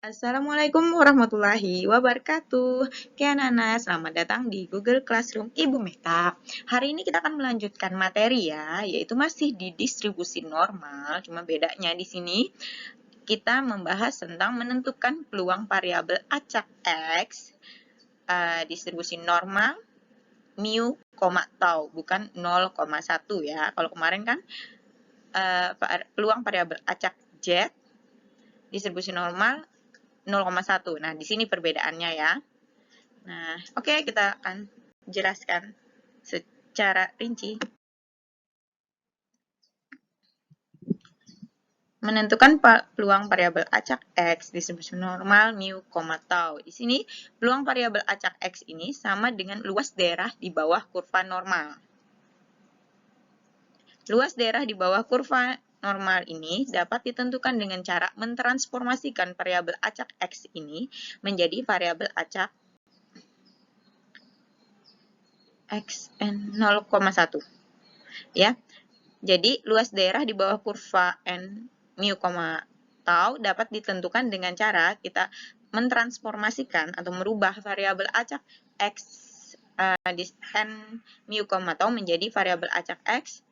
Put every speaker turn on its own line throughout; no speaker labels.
Assalamualaikum warahmatullahi wabarakatuh. Oke anak-anak, selamat datang di Google Classroom Ibu Meta. Hari ini kita akan melanjutkan materi ya, yaitu masih di distribusi normal. Cuma bedanya di sini kita membahas tentang menentukan peluang variabel acak X, distribusi normal, mu, tau, bukan 0,1 ya. Kalau kemarin kan peluang variabel acak Z, distribusi normal 0,1. Nah, di sini perbedaannya ya. Nah, oke, kita akan jelaskan secara rinci. Menentukan peluang variabel acak X distribusi normal mu, tau. Di sini peluang variabel acak X ini sama dengan luas daerah di bawah kurva normal. Luas daerah di bawah kurva normal ini dapat ditentukan dengan cara mentransformasikan variabel acak X ini menjadi variabel acak Xn 0,1. Ya. Jadi, luas daerah di bawah kurva n mu, tau dapat ditentukan dengan cara kita mentransformasikan atau merubah variabel acak X di n mu, tau menjadi variabel acak X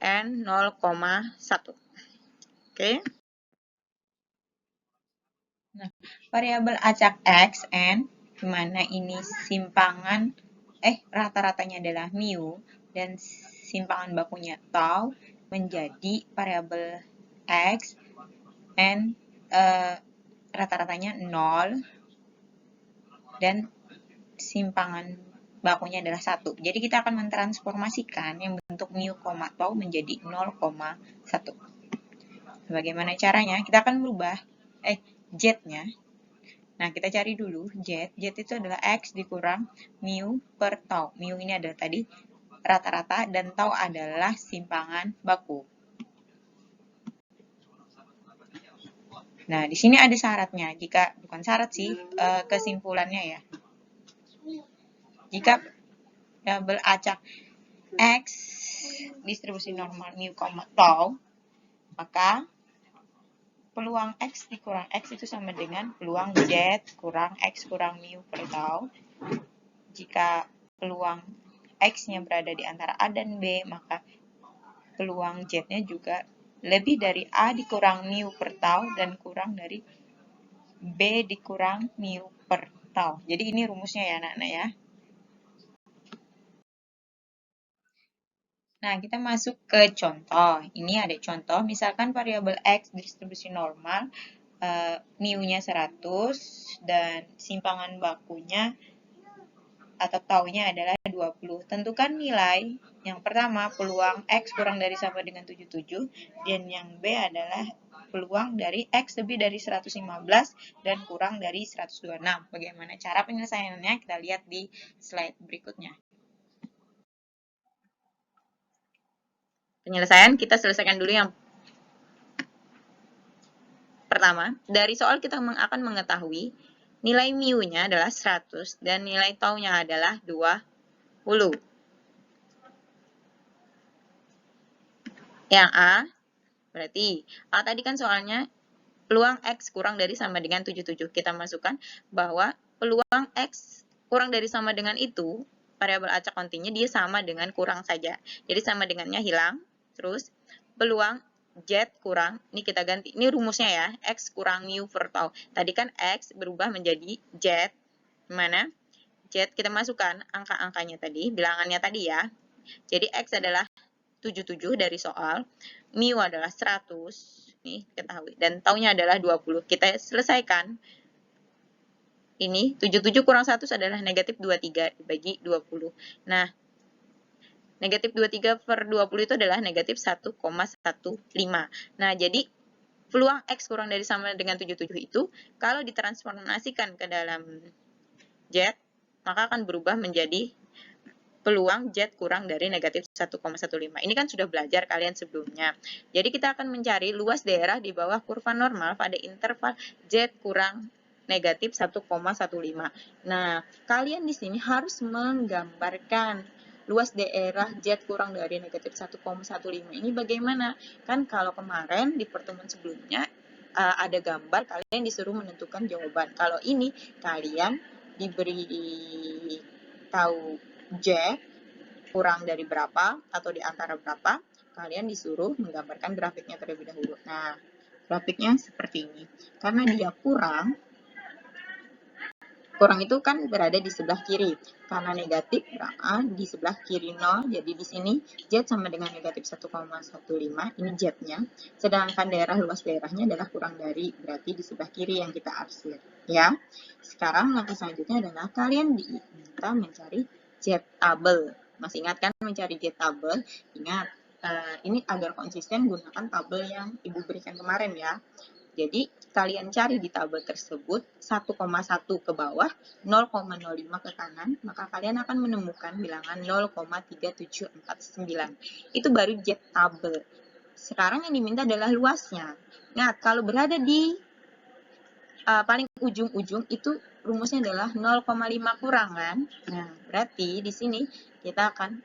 n 0,1. Oke. Nah, variabel acak X n, di mana ini simpangan rata-ratanya adalah mu dan simpangan bakunya tau, menjadi variabel X n rata-ratanya 0 dan simpangan bakunya adalah 1. Jadi kita akan mentransformasikan yang bentuk mu, tau menjadi 0,1. Bagaimana caranya? Kita akan merubah Z-nya. Nah, kita cari dulu Z. Z itu adalah X dikurang mu per tau. Mu ini adalah tadi rata-rata dan tau adalah simpangan baku. Nah, di sini ada syaratnya. Jika, bukan syarat sih, kesimpulannya ya. Jika variabel acak X distribusi normal mu, tau, maka peluang X dikurang X itu sama dengan peluang Z kurang X kurang mu per tau. Jika peluang X-nya berada di antara A dan B, maka peluang Z-nya juga lebih dari A dikurang mu per tau dan kurang dari B dikurang mu per tau. Jadi ini rumusnya ya anak-anak ya. Nah, kita masuk ke contoh. Ini ada contoh, misalkan variabel X distribusi normal, mu-nya 100 dan simpangan bakunya atau taunya adalah 20. Tentukan nilai yang pertama peluang X kurang dari sama dengan 77 dan yang B adalah peluang dari X lebih dari 115 dan kurang dari 126. Bagaimana cara penyelesaiannya? Kita lihat di slide berikutnya. Penyelesaian kita selesaikan dulu yang pertama. Dari soal kita akan mengetahui nilai mu-nya adalah 100 dan nilai tau-nya adalah 20. Yang A, berarti A tadi kan soalnya peluang X kurang dari sama dengan 77. Kita masukkan bahwa peluang X kurang dari sama dengan itu, variabel acak kontinnya dia sama dengan kurang saja. Jadi sama dengannya hilang. Terus peluang Z kurang, ini kita ganti, ini rumusnya ya, X kurang mu per tau. Tadi kan X berubah menjadi Z, mana? Z kita masukkan angka-angkanya tadi, bilangannya tadi ya. Jadi X adalah 77 dari soal, mu adalah 100, nih ketahui, dan taunya adalah 20. Kita selesaikan. Ini 77 kurang 1 adalah negatif 23 dibagi 20. Nah, negatif 23 per 20 itu adalah negatif 1,15. Nah, jadi peluang X kurang dari sama dengan 77 itu, kalau ditransformasikan ke dalam Z, maka akan berubah menjadi peluang Z kurang dari negatif 1,15. Ini kan sudah belajar kalian sebelumnya. Jadi kita akan mencari luas daerah di bawah kurva normal pada interval Z kurang negatif 1,15. Nah, kalian di sini harus menggambarkan luas daerah Z kurang dari negatif 1,15. Ini bagaimana? Kan kalau kemarin di pertemuan sebelumnya, ada gambar, kalian disuruh menentukan jawaban. Kalau ini kalian diberi tahu Z kurang dari berapa atau di antara berapa, kalian disuruh menggambarkan grafiknya terlebih dahulu. Nah, grafiknya seperti ini. Karena dia kurang itu kan berada di sebelah kiri. Karena negatif, di sebelah kiri 0. Jadi di sini Z sama dengan negatif 1,15. Ini Z-nya. Sedangkan luas daerahnya adalah kurang dari, berarti di sebelah kiri yang kita arsir. Ya. Sekarang langkah selanjutnya adalah kalian diminta mencari Z-tabel. Masih ingat kan mencari Z-tabel? Ingat, ini agar konsisten gunakan tabel yang Ibu berikan kemarin ya. Jadi, kalian cari di tabel tersebut 1,1 ke bawah, 0,05 ke kanan, maka kalian akan menemukan bilangan 0,3749. Itu baru Z tabel. Sekarang yang diminta adalah luasnya. Nah, kalau berada di paling ujung-ujung itu rumusnya adalah 0,5 kurang kan? Nah, berarti di sini kita akan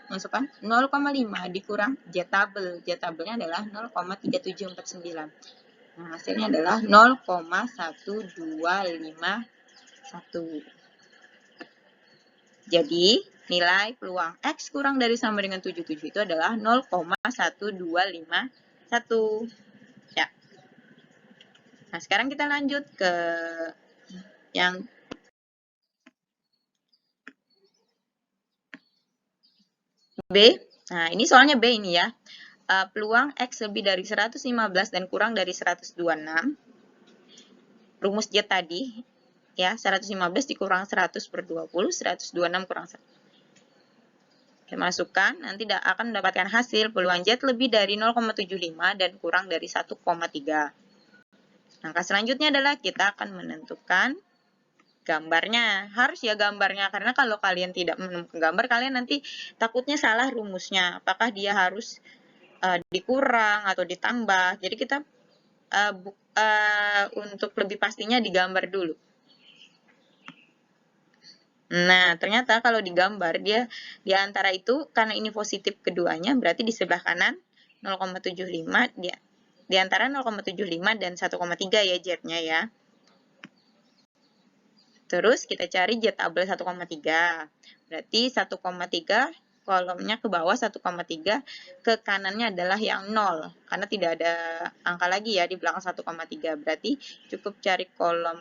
masukkan 0,5 dikurang Z tabel. Z tabelnya adalah 0,3749. Nah, hasilnya adalah 0,1251. Jadi, nilai peluang X kurang dari sama dengan 77 itu adalah 0,1251. Ya. Nah, sekarang kita lanjut ke yang B. Nah, ini soalnya B ini ya. Peluang X lebih dari 115 dan kurang dari 126. Rumus Z tadi, ya, 115 dikurang 100 per 20, 126 kurang 100. Kita masukkan, nanti akan mendapatkan hasil peluang Z lebih dari 0,75 dan kurang dari 1,3. Langkah selanjutnya adalah kita akan menentukan gambarnya. Harus ya gambarnya, karena kalau kalian tidak menemukan gambar, kalian nanti takutnya salah rumusnya. Apakah dia harus dikurang atau ditambah. Jadi kita untuk lebih pastinya digambar dulu. Nah, ternyata kalau digambar dia di antara itu, karena ini positif keduanya, berarti di sebelah kanan 0,75, di antara 0,75 dan 1,3 ya Z-nya ya. Terus kita cari Z tabel 1,3. Berarti 1,3 kolomnya ke bawah 1,3, ke kanannya adalah yang 0. Karena tidak ada angka lagi ya di belakang 1,3. Berarti cukup cari kolom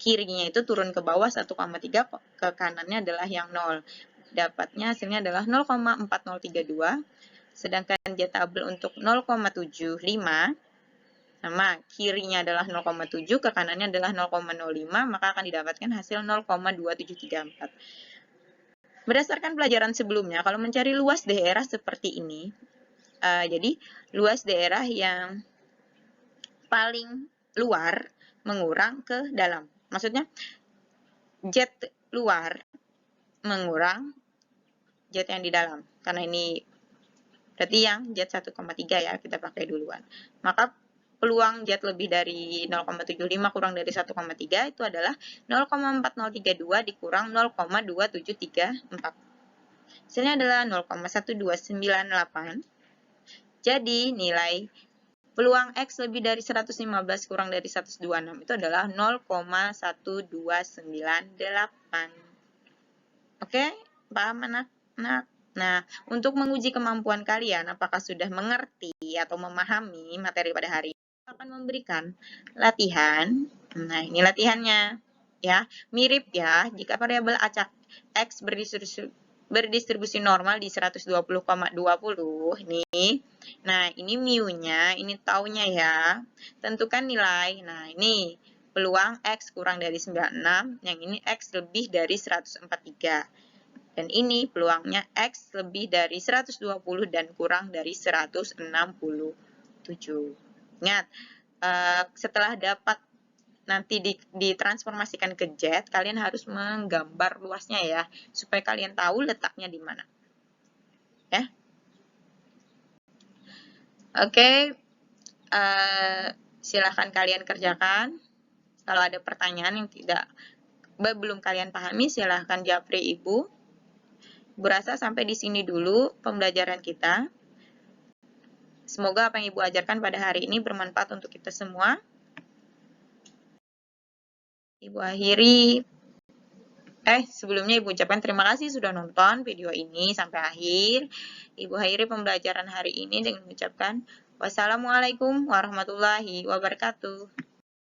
kirinya itu turun ke bawah 1,3, ke kanannya adalah yang 0. Dapatnya hasilnya adalah 0,4032. Sedangkan Z tabel untuk 0,75 sama kirinya adalah 0,7, ke kanannya adalah 0,05, maka akan didapatkan hasil 0,2734. Berdasarkan pelajaran sebelumnya, kalau mencari luas daerah seperti ini, jadi luas daerah yang paling luar mengurang ke dalam. Maksudnya, Z luar mengurang Z yang di dalam. Karena ini berarti yang Z 1,3 ya, kita pakai duluan. Maka peluang Z lebih dari 0,75 kurang dari 1,3 itu adalah 0,4032 dikurang 0,2734. Hasilnya adalah 0,1298. Jadi nilai peluang X lebih dari 115 kurang dari 126 itu adalah 0,1298. Oke, paham anak-anak? Nah, untuk menguji kemampuan kalian, apakah sudah mengerti atau memahami materi pada hari ini, akan memberikan latihan. Nah, ini latihannya. Ya, mirip ya, jika variabel acak X berdistribusi normal di 120,20 nih. Nah, ini mu-nya, ini taunya ya. Tentukan nilai. Nah, ini peluang X kurang dari 96, yang ini X lebih dari 143. Dan ini peluangnya X lebih dari 120 dan kurang dari 167. Ingat, setelah dapat nanti ditransformasikan ke Z, kalian harus menggambar luasnya ya, supaya kalian tahu letaknya di mana. Ya. Oke, silahkan kalian kerjakan. Kalau ada pertanyaan yang belum kalian pahami, silahkan japri Ibu. Ibu rasa sampai di sini dulu pembelajaran kita. Semoga apa yang Ibu ajarkan pada hari ini bermanfaat untuk kita semua. Ibu akhiri. Sebelumnya Ibu ucapkan terima kasih sudah nonton video ini sampai akhir. Ibu akhiri pembelajaran hari ini dengan mengucapkan wassalamualaikum warahmatullahi wabarakatuh.